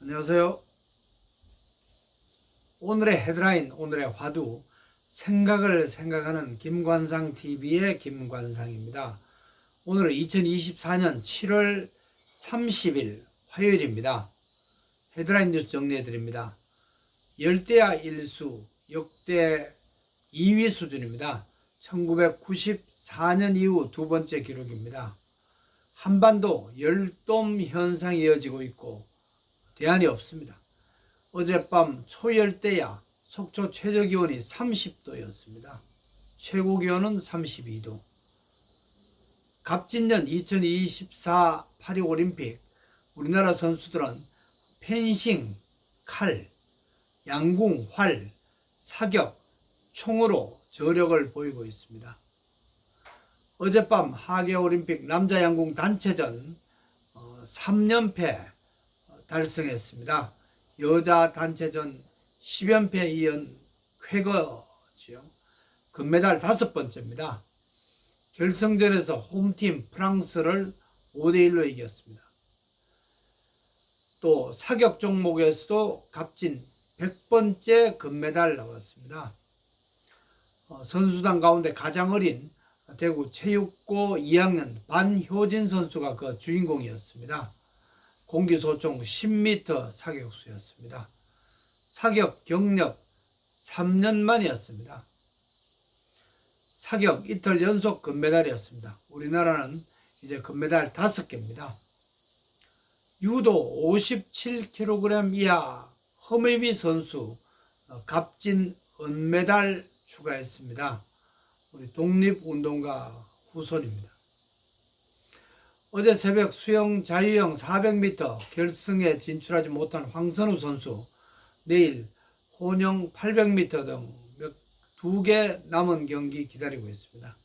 안녕하세요. 오늘의 헤드라인, 오늘의 화두, 생각을 생각하는 김관상TV의 김관상입니다. 오늘은 2024년 7월 30일 화요일입니다. 헤드라인 뉴스 정리해드립니다. 열대야 일수 역대 2위 수준입니다. 1994년 이후 두 번째 기록입니다. 한반도 열돔 현상이 이어지고 있고 대안이 없습니다. 어젯밤 초열대야 속초 최저기온이 30도였습니다. 최고기온은 32도. 갑진년 2024 파리올림픽 우리나라 선수들은 펜싱, 칼, 양궁, 활, 사격, 총으로 저력을 보이고 있습니다. 어젯밤 하계올림픽 남자 양궁 단체전 3연패 달성했습니다. 여자 단체전 10연패 이은 쾌거지요. 금메달 5번째입니다. 결승전에서 홈팀 프랑스를 5대1로 이겼습니다. 또 사격 종목에서도 값진 100번째 금메달 나왔습니다. 선수단 가운데 가장 어린 대구 체육고 2학년 반효진 선수가 그 주인공이었습니다. 공기소총 10m 사격수였습니다. 사격 경력 3년 만이었습니다. 사격 이틀 연속 금메달이었습니다. 우리나라는 이제 금메달 5개입니다. 유도 57kg 이하 허메미 선수 값진 은메달 추가했습니다. 우리 독립운동가 후손입니다. 어제 새벽 수영 자유형 400m 결승에 진출하지 못한 황선우 선수, 내일 혼영 800m 등 2개 남은 경기 기다리고 있습니다.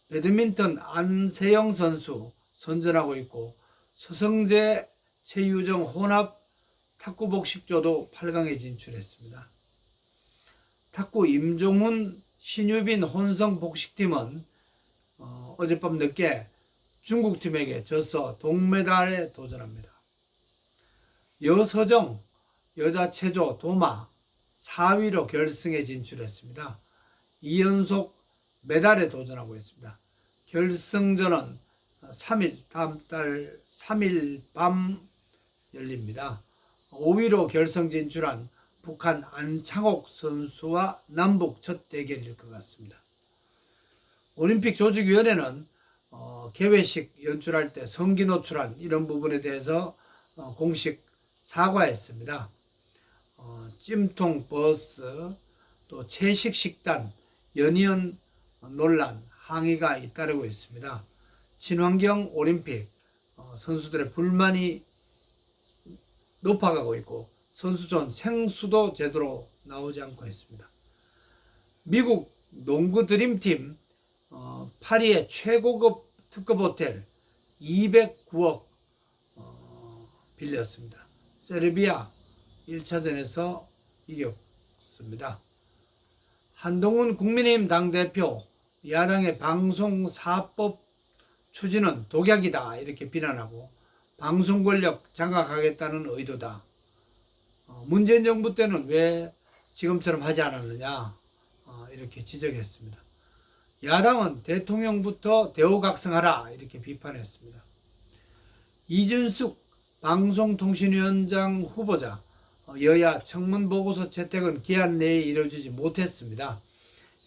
배드민턴 안세영 선수 선전하고 있고, 서성재, 최유정 혼합 탁구 복식조도 8강에 진출했습니다. 탁구 임종훈, 신유빈 혼성 복식팀은 어젯밤 늦게 중국팀에게 져서 동메달에 도전합니다. 여서정 여자 체조 도마 4위로 결승에 진출했습니다. 2연속 메달에 도전하고 있습니다. 결승전은 3일 다음 달 3일 밤 열립니다. 5위로 결승 진출한 북한 안창옥 선수와 남북 첫 대결일 것 같습니다. 올림픽 조직위원회는 개회식 연출할 때 성기 노출한 이런 부분에 대해서 공식 사과했습니다. 찜통 버스, 또 채식 식단, 연이은 논란, 항의가 잇따르고 있습니다. 친환경 올림픽 선수들의 불만이 높아가고 있고, 선수촌 생수도 제대로 나오지 않고 있습니다. 미국 농구 드림팀 파리의 최고급 특급 호텔 209억 빌렸습니다. 세르비아 1차전에서 이겼습니다. 한동훈 국민의힘 당대표 야당의 방송사법 추진은 독약이다 이렇게 비난하고, 방송 권력 장악하겠다는 의도다. 문재인 정부 때는 왜 지금처럼 하지 않았느냐 이렇게 지적했습니다. 야당은 대통령부터 대우각성하라 이렇게 비판했습니다. 이준숙 방송통신위원장 후보자 여야 청문보고서 채택은 기한 내에 이루어지지 못했습니다.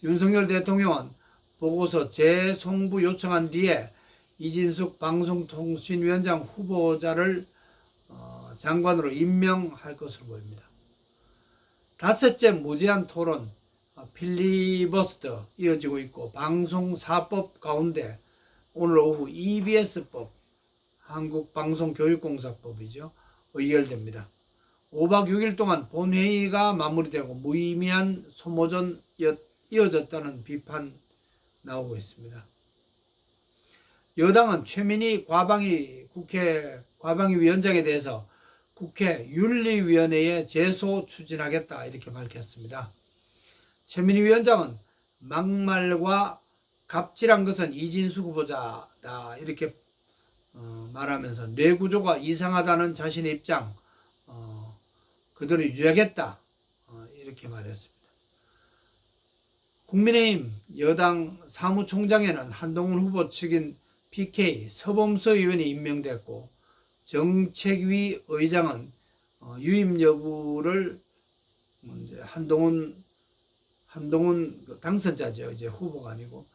윤석열 대통령은 보고서 재송부 요청한 뒤에 이진숙 방송통신위원장 후보자를 장관으로 임명할 것으로 보입니다. 5째 무제한 토론 필리버스터 이어지고 있고, 방송사법 가운데 오늘 오후 EBS법, 한국방송교육공사법이죠, 의결됩니다. 5박 6일 동안 본회의가 마무리되고 무의미한 소모전 이어졌다는 비판 나오고 있습니다. 여당은 최민희 과방위 위원장에 대해서 국회 윤리위원회에 제소 추진하겠다 이렇게 밝혔습니다. 최민희 위원장은 막말과 갑질한 것은 이진숙 후보자다 이렇게 말하면서 뇌구조가 이상하다는 자신의 입장 그대로 유지하겠다 이렇게 말했습니다. 국민의힘 여당 사무총장에는 한동훈 후보 측인 PK 서범서 의원이 임명됐고 정책위 의장은 유임 여부를 이제 한동훈 당선자죠. 이제 후보가 아니고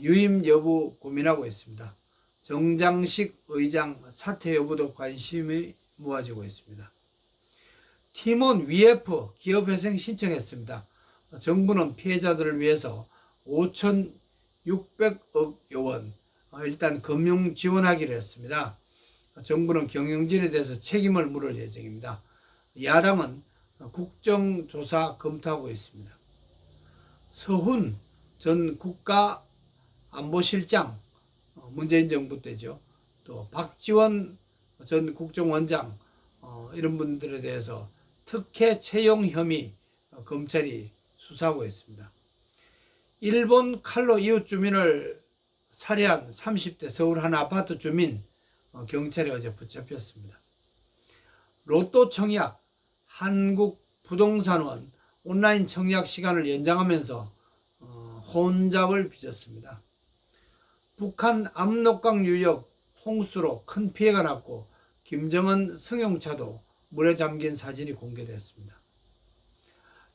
유임 여부 고민하고 있습니다. 정장식 의장 사퇴 여부도 관심이 모아지고 있습니다. 팀원 위F 기업회생 신청했습니다. 정부는 피해자들을 위해서 5,600억 원 일단 금융 지원하기로 했습니다. 정부는 경영진에 대해서 책임을 물을 예정입니다. 야당은 국정조사 검토하고 있습니다. 서훈 전 국가안보실장 문재인 정부 때죠. 또 박지원 전 국정원장 이런 분들에 대해서 특혜 채용 혐의 검찰이 수사하고 있습니다. 일본 칼로 이웃 주민을 살해한 30대 서울 한 아파트 주민 경찰에 어제 붙잡혔습니다. 로또 청약 한국부동산원 온라인 청약 시간을 연장하면서 혼잡을 빚었습니다. 북한 압록강 유역 홍수로 큰 피해가 났고 김정은 승용차도 물에 잠긴 사진이 공개됐습니다.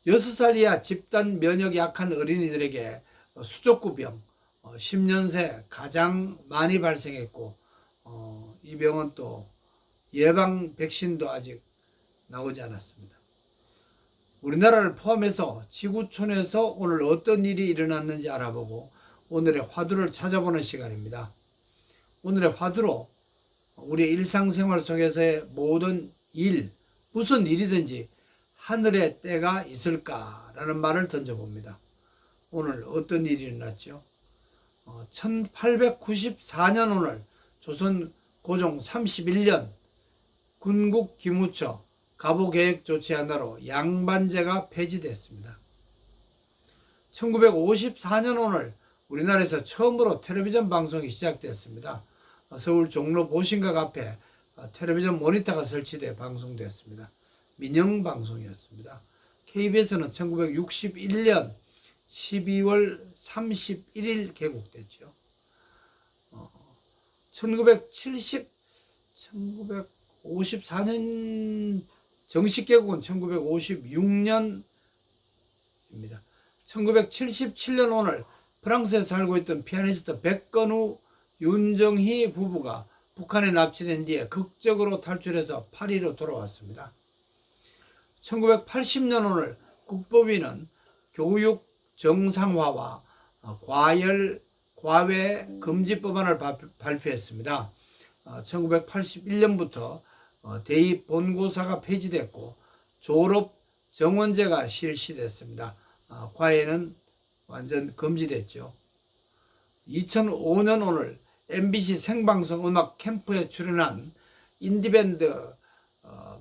6살 이하 집단 면역이 약한 어린이들에게 수족구병 10년 새 가장 많이 발생했고 이 병은 또 예방 백신도 아직 나오지 않았습니다. 우리나라를 포함해서 지구촌에서 오늘 어떤 일이 일어났는지 알아보고 오늘의 화두를 찾아보는 시간입니다. 오늘의 화두로 우리의 일상생활 속에서의 모든 일, 무슨 일이든지 하늘의 때가 있을까라는 말을 던져봅니다. 오늘 어떤 일이 일어났죠? 1894년 오늘 조선 고종 31년 군국 기무처 가보계획 조치 하나로 양반제가 폐지됐습니다. 1954년 오늘 우리나라에서 처음으로 텔레비전 방송이 시작됐습니다. 서울 종로 보신각 앞에 텔레비전 모니터가 설치돼 방송됐습니다. 민영방송이었습니다. KBS는 1961년 12월 31일 개국됐죠. 1954년 정식 개국은 1956년입니다. 1977년 오늘 프랑스에 살고 있던 피아니스트 백건우, 윤정희 부부가 북한에 납치된 뒤에 극적으로 탈출해서 파리로 돌아왔습니다. 1980년 오늘 국법위는 교육 정상화와 과외 금지 법안을 발표했습니다. 1981년부터 대입 본고사가 폐지됐고 졸업 정원제가 실시됐습니다. 과외는 완전 금지됐죠. 2005년 오늘 MBC 생방송 음악 캠프에 출연한 인디밴드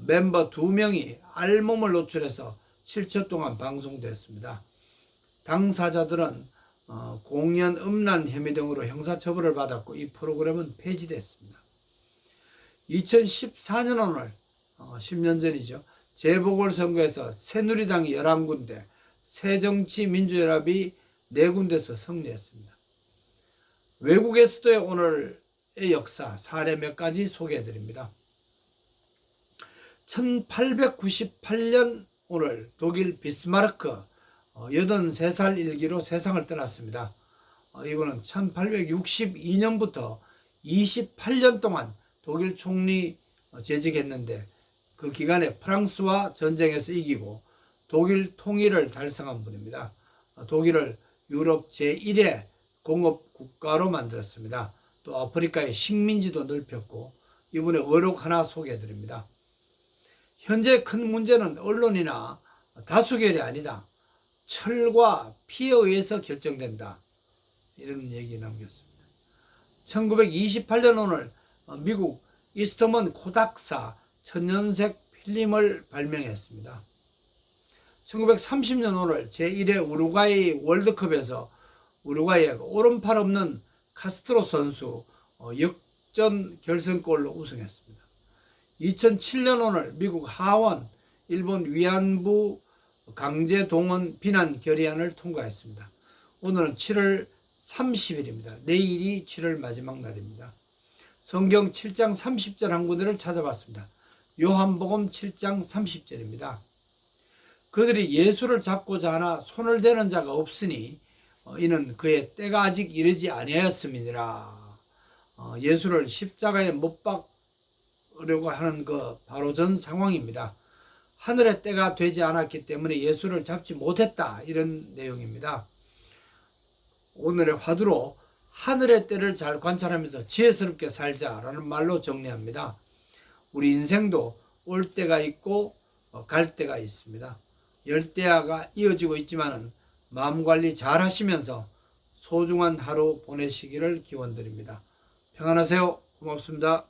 멤버 2명이 알몸을 노출해서 7초 동안 방송됐습니다. 당사자들은 공연 음란 혐의 등으로 형사처벌을 받았고 이 프로그램은 폐지됐습니다. 2014년 오늘 10년 전이죠. 재보궐선거에서 새누리당이 11군데, 새정치민주연합이 4군데서 승리했습니다. 외국의 수도의 오늘의 역사 사례 몇 가지 소개해드립니다. 1898년 오늘 독일 비스마르크 83살 일기로 세상을 떠났습니다. 이분은 1862년부터 28년 동안 독일 총리 재직했는데 그 기간에 프랑스와 전쟁에서 이기고 독일 통일을 달성한 분입니다. 독일을 유럽 제1의 공업국가로 만들었습니다. 또 아프리카의 식민지도 넓혔고 이분의 어록 하나 소개해드립니다. 현재 큰 문제는 언론이나 다수결이 아니다. 철과 피에 의해서 결정된다. 이런 얘기 남겼습니다. 1928년 오늘 미국 이스터먼 코닥사 천연색 필름을 발명했습니다. 1930년 오늘 제1회 우루과이 월드컵에서 우루과이의 오른팔 없는 카스트로 선수 역전 결승골로 우승했습니다. 2007년 오늘 미국 하원, 일본 위안부 강제 동원 비난 결의안을 통과했습니다. 오늘은 7월 30일입니다. 내일이 7월 마지막 날입니다. 성경 7장 30절 한 군데를 찾아봤습니다. 요한복음 7장 30절입니다. 그들이 예수를 잡고자 하나 손을 대는 자가 없으니 이는 그의 때가 아직 이르지 아니하였음이니라. 예수를 십자가에 못 박으려고 하는 그 바로 전 상황입니다. 하늘의 때가 되지 않았기 때문에 예수를 잡지 못했다, 이런 내용입니다. 오늘의 화두로 하늘의 때를 잘 관찰하면서 지혜스럽게 살자라는 말로 정리합니다. 우리 인생도 올 때가 있고 갈 때가 있습니다. 열대야가 이어지고 있지만은 마음 관리 잘 하시면서 소중한 하루 보내시기를 기원드립니다. 평안하세요. 고맙습니다.